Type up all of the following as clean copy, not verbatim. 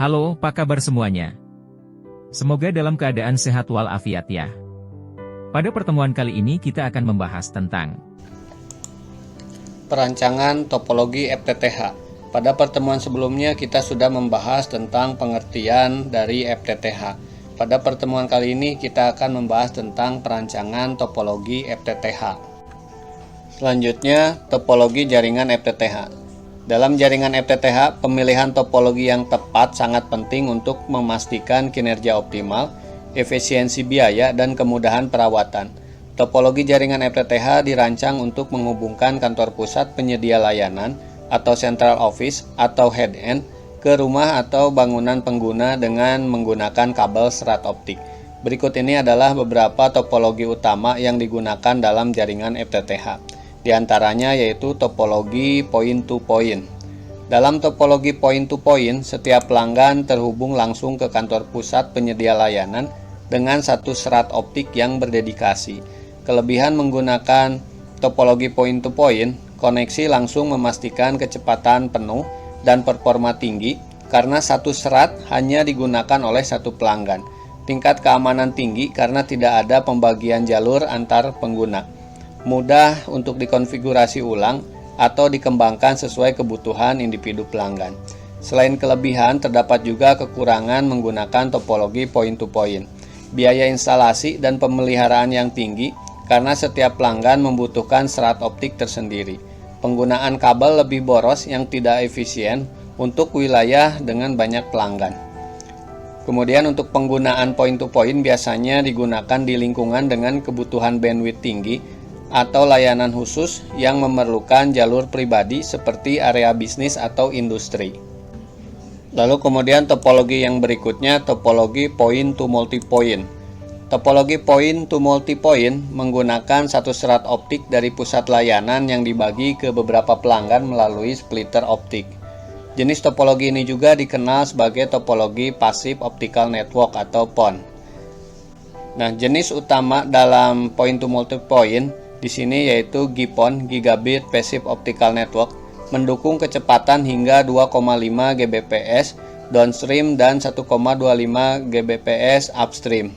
Halo, apa kabar semuanya? Semoga dalam keadaan sehat walafiat ya. Pada pertemuan kali ini kita akan membahas tentang perancangan topologi FTTH. Pada pertemuan sebelumnya kita sudah membahas tentang pengertian dari FTTH. Pada pertemuan kali ini kita akan membahas tentang perancangan topologi FTTH. Selanjutnya, topologi jaringan FTTH. Dalam jaringan FTTH, pemilihan topologi yang tepat sangat penting untuk memastikan kinerja optimal, efisiensi biaya, dan kemudahan perawatan. Topologi jaringan FTTH dirancang untuk menghubungkan kantor pusat penyedia layanan atau central office atau head-end ke rumah atau bangunan pengguna dengan menggunakan kabel serat optik. Berikut ini adalah beberapa topologi utama yang digunakan dalam jaringan FTTH. Di antaranya yaitu topologi point-to-point. Dalam topologi point-to-point, setiap pelanggan terhubung langsung ke kantor pusat penyedia layanan dengan satu serat optik yang berdedikasi. Kelebihan menggunakan topologi point-to-point, koneksi langsung memastikan kecepatan penuh dan performa tinggi karena satu serat hanya digunakan oleh satu pelanggan. Tingkat keamanan tinggi karena tidak ada pembagian jalur antar pengguna. Mudah untuk dikonfigurasi ulang atau dikembangkan sesuai kebutuhan individu pelanggan. Selain kelebihan, terdapat juga kekurangan menggunakan topologi point-to-point. Biaya instalasi dan pemeliharaan yang tinggi karena setiap pelanggan membutuhkan serat optik tersendiri. Penggunaan kabel lebih boros yang tidak efisien untuk wilayah dengan banyak pelanggan. Kemudian untuk penggunaan point-to-point biasanya digunakan di lingkungan dengan kebutuhan bandwidth tinggi atau layanan khusus yang memerlukan jalur pribadi seperti area bisnis atau industri. Lalu kemudian topologi yang berikutnya, topologi point to multipoint. Topologi point to multipoint menggunakan satu serat optik dari pusat layanan yang dibagi ke beberapa pelanggan melalui splitter optik. Jenis topologi ini juga dikenal sebagai topologi passive optical network atau PON. Nah, jenis utama dalam point to multipoint di sini yaitu GPON, Gigabit Passive Optical Network, mendukung kecepatan hingga 2,5 Gbps downstream dan 1,25 Gbps upstream.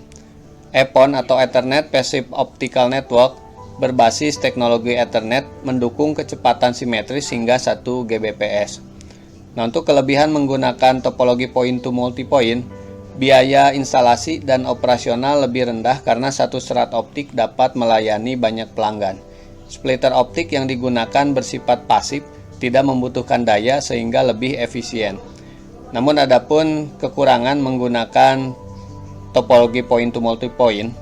EPON atau Ethernet Passive Optical Network berbasis teknologi Ethernet mendukung kecepatan simetris hingga 1 Gbps. Nah, untuk kelebihan menggunakan topologi point to multipoint, biaya instalasi dan operasional lebih rendah karena satu serat optik dapat melayani banyak pelanggan. Splitter optik yang digunakan bersifat pasif, tidak membutuhkan daya sehingga lebih efisien. Namun adapun kekurangan menggunakan topologi point to multipoint,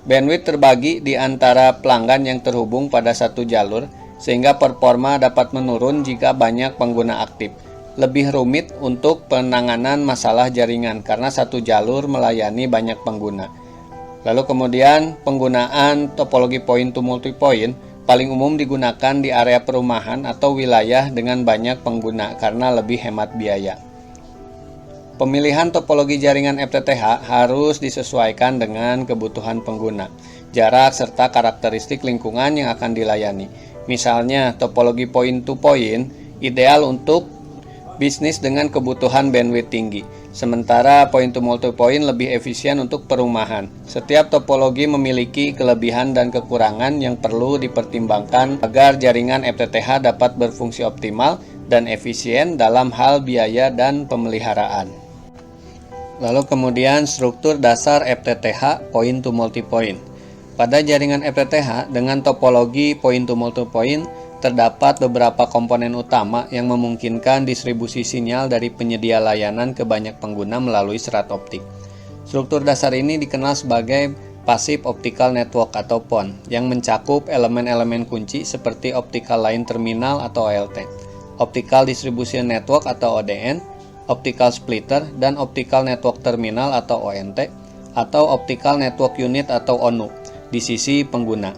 bandwidth terbagi di antara pelanggan yang terhubung pada satu jalur sehingga performa dapat menurun jika banyak pengguna aktif. Lebih rumit untuk penanganan masalah jaringan karena satu jalur melayani banyak pengguna. Lalu kemudian penggunaan topologi point to multipoint paling umum digunakan di area perumahan atau wilayah dengan banyak pengguna karena lebih hemat biaya. Pemilihan topologi jaringan FTTH harus disesuaikan dengan kebutuhan pengguna, jarak serta karakteristik lingkungan yang akan dilayani. Misalnya, topologi point to point ideal untuk bisnis dengan kebutuhan bandwidth tinggi, sementara point to multipoint lebih efisien untuk perumahan. Setiap topologi memiliki kelebihan dan kekurangan yang perlu dipertimbangkan agar jaringan FTTH dapat berfungsi optimal dan efisien dalam hal biaya dan pemeliharaan. Lalu kemudian struktur dasar FTTH point to multipoint. Pada jaringan FTTH dengan topologi point to multipoint, terdapat beberapa komponen utama yang memungkinkan distribusi sinyal dari penyedia layanan ke banyak pengguna melalui serat optik. Struktur dasar ini dikenal sebagai Passive Optical Network atau PON, yang mencakup elemen-elemen kunci seperti Optical Line Terminal atau OLT, Optical Distribution Network atau ODN, Optical Splitter, dan Optical Network Terminal atau ONT, atau Optical Network Unit atau ONU di sisi pengguna.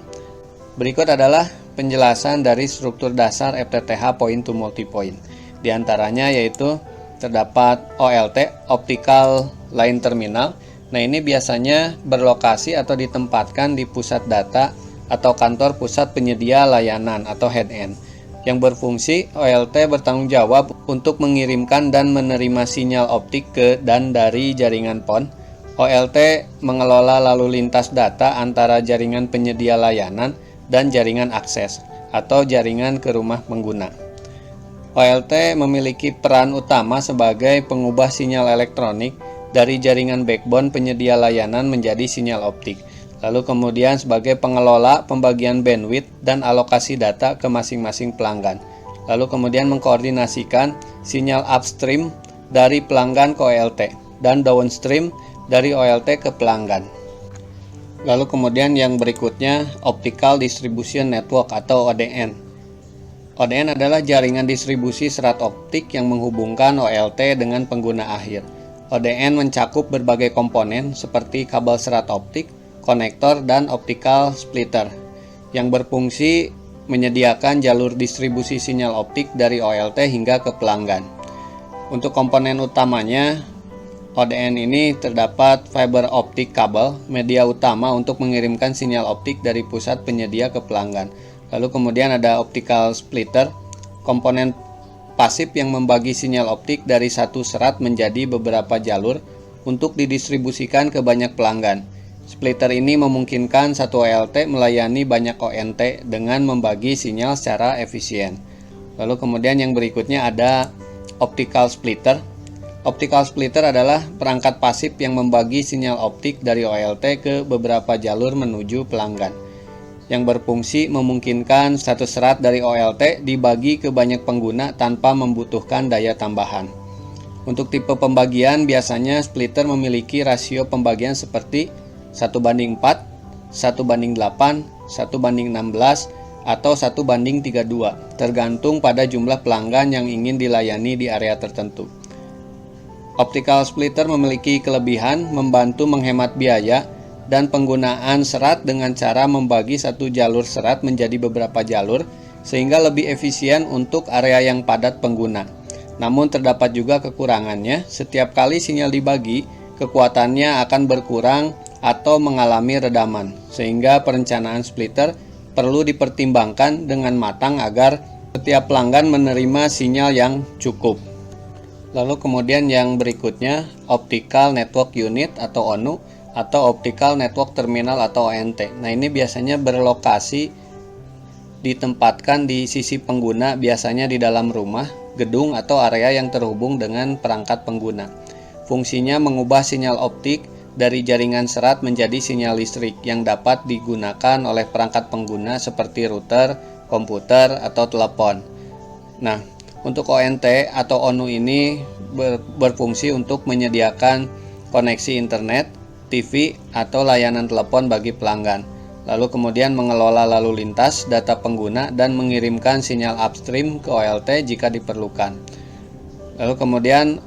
Berikut adalah penjelasan dari struktur dasar FTTH point to multipoint. Di antaranya yaitu terdapat OLT, Optical Line Terminal. Nah, ini biasanya berlokasi atau ditempatkan di pusat data atau kantor pusat penyedia layanan atau head-end. Yang berfungsi, OLT bertanggung jawab untuk mengirimkan dan menerima sinyal optik ke dan dari jaringan PON. OLT mengelola lalu lintas data antara jaringan penyedia layanan dan jaringan akses atau jaringan ke rumah pengguna. OLT memiliki peran utama sebagai pengubah sinyal elektronik dari jaringan backbone penyedia layanan menjadi sinyal optik. Lalu kemudian sebagai pengelola pembagian bandwidth dan alokasi data ke masing-masing pelanggan. Lalu kemudian mengkoordinasikan sinyal upstream dari pelanggan ke OLT dan downstream dari OLT ke pelanggan. Lalu kemudian yang berikutnya Optical Distribution Network atau ODN. ODN adalah jaringan distribusi serat optik yang menghubungkan OLT dengan pengguna akhir. ODN mencakup berbagai komponen seperti kabel serat optik, konektor, dan optical splitter yang berfungsi menyediakan jalur distribusi sinyal optik dari OLT hingga ke pelanggan. Untuk komponen utamanya, ODN ini terdapat fiber optic kabel, media utama untuk mengirimkan sinyal optik dari pusat penyedia ke pelanggan. Lalu kemudian ada optical splitter, komponen pasif yang membagi sinyal optik dari satu serat menjadi beberapa jalur untuk didistribusikan ke banyak pelanggan. Splitter ini memungkinkan satu OLT melayani banyak ONT dengan membagi sinyal secara efisien. Lalu kemudian yang berikutnya ada optical splitter. Optical splitter adalah perangkat pasif yang membagi sinyal optik dari OLT ke beberapa jalur menuju pelanggan, yang berfungsi memungkinkan satu serat dari OLT dibagi ke banyak pengguna tanpa membutuhkan daya tambahan. Untuk tipe pembagian, biasanya splitter memiliki rasio pembagian seperti 1:4, 1:8, 1:16, atau 1:32, tergantung pada jumlah pelanggan yang ingin dilayani di area tertentu. Optical splitter memiliki kelebihan membantu menghemat biaya dan penggunaan serat dengan cara membagi satu jalur serat menjadi beberapa jalur sehingga lebih efisien untuk area yang padat pengguna. Namun terdapat juga kekurangannya, setiap kali sinyal dibagi, kekuatannya akan berkurang atau mengalami redaman, sehingga perencanaan splitter perlu dipertimbangkan dengan matang agar setiap pelanggan menerima sinyal yang cukup. Lalu kemudian yang berikutnya Optical Network Unit atau ONU atau Optical Network Terminal atau ONT. Nah, ini biasanya berlokasi ditempatkan di sisi pengguna, biasanya di dalam rumah, gedung atau area yang terhubung dengan perangkat pengguna. Fungsinya mengubah sinyal optik dari jaringan serat menjadi sinyal listrik yang dapat digunakan oleh perangkat pengguna seperti router, komputer, atau telepon. Nah, untuk ONT atau ONU ini berfungsi untuk menyediakan koneksi internet, TV, atau layanan telepon bagi pelanggan. Lalu kemudian mengelola lalu lintas data pengguna dan mengirimkan sinyal upstream ke OLT jika diperlukan. Lalu kemudian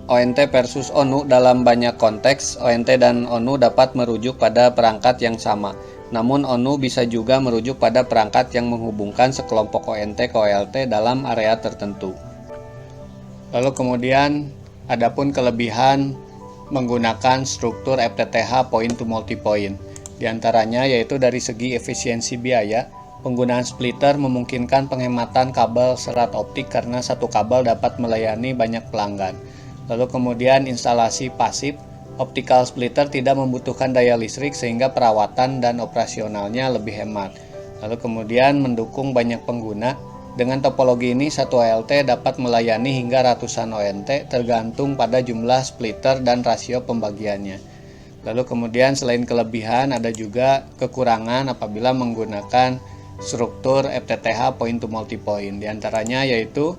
ONT versus ONU. Dalam banyak konteks, ONT dan ONU dapat merujuk pada perangkat yang sama. Namun ONU bisa juga merujuk pada perangkat yang menghubungkan sekelompok ONT ke OLT dalam area tertentu. Lalu kemudian adapun kelebihan menggunakan struktur FTTH point to multipoint. Di antaranya yaitu dari segi efisiensi biaya, penggunaan splitter memungkinkan penghematan kabel serat optik karena satu kabel dapat melayani banyak pelanggan. Lalu kemudian instalasi pasif, optical splitter tidak membutuhkan daya listrik sehingga perawatan dan operasionalnya lebih hemat. Lalu kemudian mendukung banyak pengguna. Dengan topologi ini, satu OLT dapat melayani hingga ratusan ONT tergantung pada jumlah splitter dan rasio pembagiannya. Lalu kemudian selain kelebihan ada juga kekurangan apabila menggunakan struktur FTTH point to multipoint. Di antaranya yaitu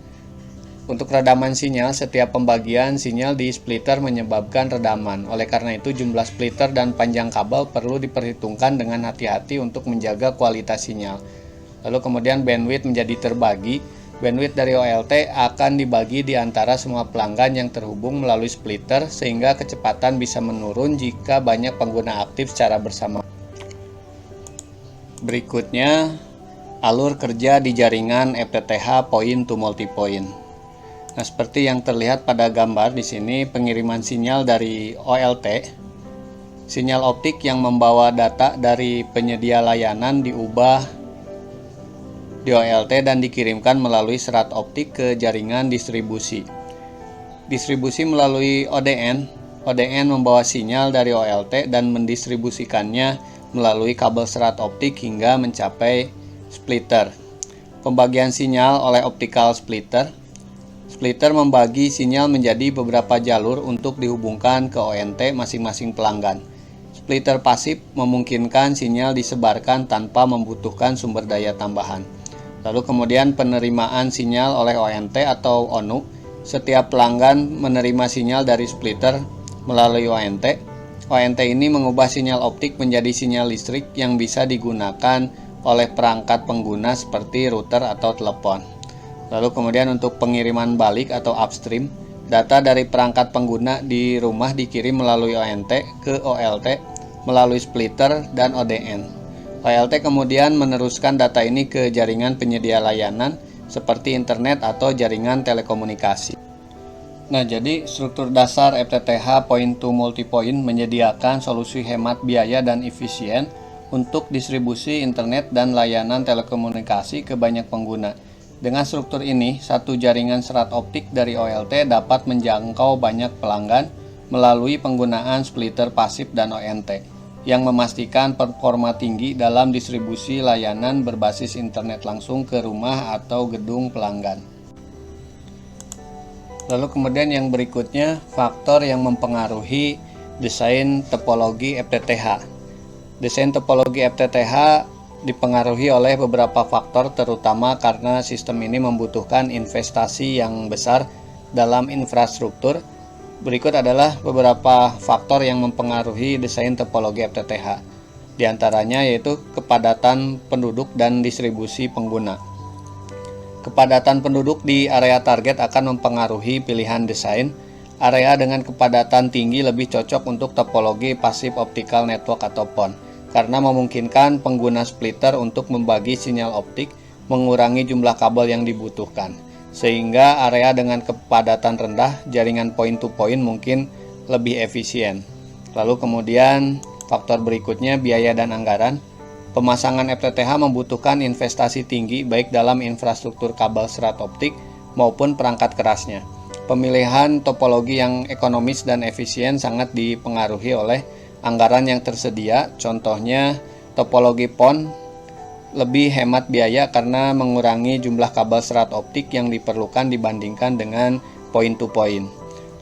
untuk redaman sinyal, setiap pembagian sinyal di splitter menyebabkan redaman. Oleh karena itu, jumlah splitter dan panjang kabel perlu diperhitungkan dengan hati-hati untuk menjaga kualitas sinyal. Lalu kemudian bandwidth menjadi terbagi. Bandwidth dari OLT akan dibagi di antara semua pelanggan yang terhubung melalui splitter sehingga kecepatan bisa menurun jika banyak pengguna aktif secara bersama. Berikutnya, alur kerja di jaringan FTTH point to multipoint. Nah, seperti yang terlihat pada gambar di sini, pengiriman sinyal dari OLT, sinyal optik yang membawa data dari penyedia layanan diubah di OLT dan dikirimkan melalui serat optik ke jaringan distribusi. Distribusi melalui ODN. ODN membawa sinyal dari OLT dan mendistribusikannya melalui kabel serat optik hingga mencapai splitter. Pembagian sinyal oleh optical splitter. Splitter membagi sinyal menjadi beberapa jalur untuk dihubungkan ke ONT masing-masing pelanggan. Splitter pasif memungkinkan sinyal disebarkan tanpa membutuhkan sumber daya tambahan. Lalu kemudian penerimaan sinyal oleh ONT atau ONU. Setiap pelanggan menerima sinyal dari splitter melalui ONT. ONT ini mengubah sinyal optik menjadi sinyal listrik yang bisa digunakan oleh perangkat pengguna seperti router atau telepon. Lalu kemudian untuk pengiriman balik atau upstream, data dari perangkat pengguna di rumah dikirim melalui ONT ke OLT melalui splitter dan ODN. OLT kemudian meneruskan data ini ke jaringan penyedia layanan seperti internet atau jaringan telekomunikasi. Nah, jadi struktur dasar FTTH point-to-multipoint menyediakan solusi hemat biaya dan efisien untuk distribusi internet dan layanan telekomunikasi ke banyak pengguna. Dengan struktur ini, satu jaringan serat optik dari OLT dapat menjangkau banyak pelanggan melalui penggunaan splitter pasif dan ONT, yang memastikan performa tinggi dalam distribusi layanan berbasis internet langsung ke rumah atau gedung pelanggan. Lalu kemudian yang berikutnya, faktor yang mempengaruhi desain topologi FTTH. Desain topologi FTTH dipengaruhi oleh beberapa faktor, terutama karena sistem ini membutuhkan investasi yang besar dalam infrastruktur. Berikut adalah beberapa faktor yang mempengaruhi desain topologi FTTH. Di antaranya yaitu kepadatan penduduk dan distribusi pengguna. Kepadatan penduduk di area target akan mempengaruhi pilihan desain. Area dengan kepadatan tinggi lebih cocok untuk topologi Passive Optical Network atau PON, karena memungkinkan pengguna splitter untuk membagi sinyal optik, mengurangi jumlah kabel yang dibutuhkan. Sehingga area dengan kepadatan rendah, jaringan point-to-point mungkin lebih efisien. Lalu kemudian faktor berikutnya, biaya dan anggaran. Pemasangan FTTH membutuhkan investasi tinggi baik dalam infrastruktur kabel serat optik maupun perangkat kerasnya. Pemilihan topologi yang ekonomis dan efisien sangat dipengaruhi oleh anggaran yang tersedia. Contohnya, topologi PON lebih hemat biaya karena mengurangi jumlah kabel serat optik yang diperlukan dibandingkan dengan point-to-point.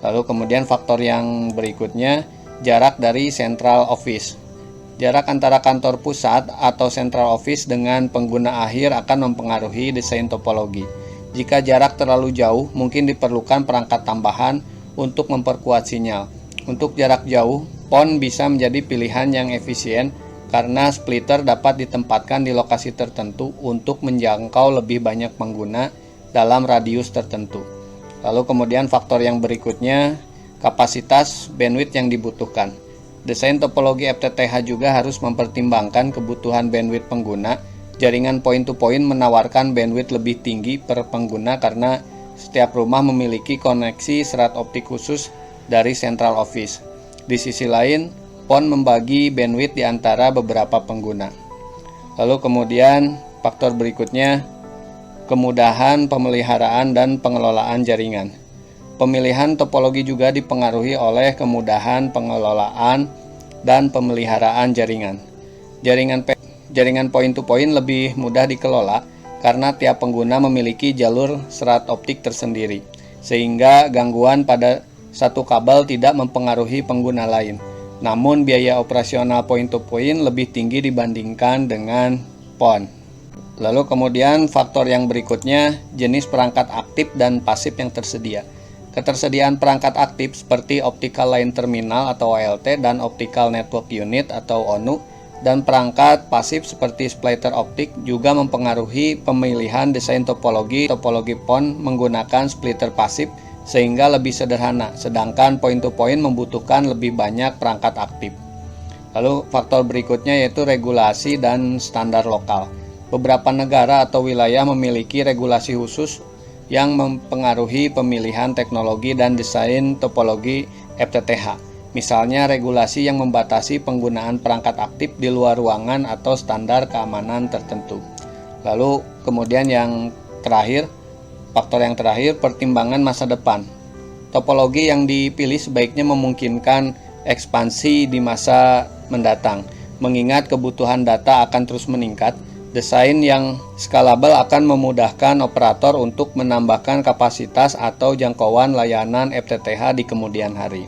Lalu kemudian faktor yang berikutnya, jarak dari central office. Jarak antara kantor pusat atau central office dengan pengguna akhir akan mempengaruhi desain topologi. Jika jarak terlalu jauh, mungkin diperlukan perangkat tambahan untuk memperkuat sinyal. Untuk jarak jauh, PON bisa menjadi pilihan yang efisien karena splitter dapat ditempatkan di lokasi tertentu untuk menjangkau lebih banyak pengguna dalam radius tertentu. Lalu kemudian faktor yang berikutnya, kapasitas bandwidth yang dibutuhkan. Desain topologi FTTH juga harus mempertimbangkan kebutuhan bandwidth pengguna. Jaringan point-to-point menawarkan bandwidth lebih tinggi per pengguna karena setiap rumah memiliki koneksi serat optik khusus dari central office. Di sisi lain, PON membagi bandwidth di antara beberapa pengguna. Lalu kemudian faktor berikutnya, kemudahan pemeliharaan dan pengelolaan jaringan. Pemilihan topologi juga dipengaruhi oleh kemudahan pengelolaan dan pemeliharaan jaringan. Jaringan point-to-point lebih mudah dikelola karena tiap pengguna memiliki jalur serat optik tersendiri, sehingga gangguan pada satu kabel tidak mempengaruhi pengguna lain. Namun biaya operasional point-to-point lebih tinggi dibandingkan dengan PON. Lalu kemudian faktor yang berikutnya, jenis perangkat aktif dan pasif yang tersedia. Ketersediaan perangkat aktif seperti optical line terminal atau OLT dan optical network unit atau ONU, dan perangkat pasif seperti splitter optik juga mempengaruhi pemilihan desain topologi PON menggunakan splitter pasif sehingga lebih sederhana, sedangkan point-to-point membutuhkan lebih banyak perangkat aktif. Lalu faktor berikutnya yaitu regulasi dan standar lokal. Beberapa negara atau wilayah memiliki regulasi khusus yang mempengaruhi pemilihan teknologi dan desain topologi FTTH. Misalnya regulasi yang membatasi penggunaan perangkat aktif di luar ruangan atau standar keamanan tertentu. Lalu kemudian yang terakhir, faktor yang terakhir, pertimbangan masa depan. Topologi yang dipilih sebaiknya memungkinkan ekspansi di masa mendatang. Mengingat kebutuhan data akan terus meningkat, desain yang scalable akan memudahkan operator untuk menambahkan kapasitas atau jangkauan layanan FTTH di kemudian hari.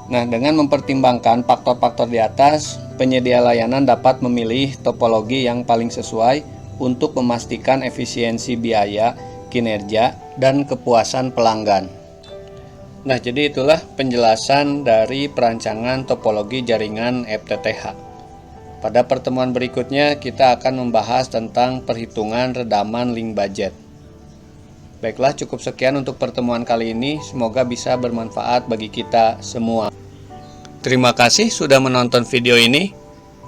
Nah, dengan mempertimbangkan faktor-faktor di atas, penyedia layanan dapat memilih topologi yang paling sesuai untuk memastikan efisiensi biaya, kinerja, dan kepuasan pelanggan. Nah, jadi itulah penjelasan dari perancangan topologi jaringan FTTH. Pada pertemuan berikutnya, kita akan membahas tentang perhitungan redaman link budget. Baiklah, cukup sekian untuk pertemuan kali ini. Semoga bisa bermanfaat bagi kita semua. Terima kasih sudah menonton video ini.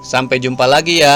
Sampai jumpa lagi ya.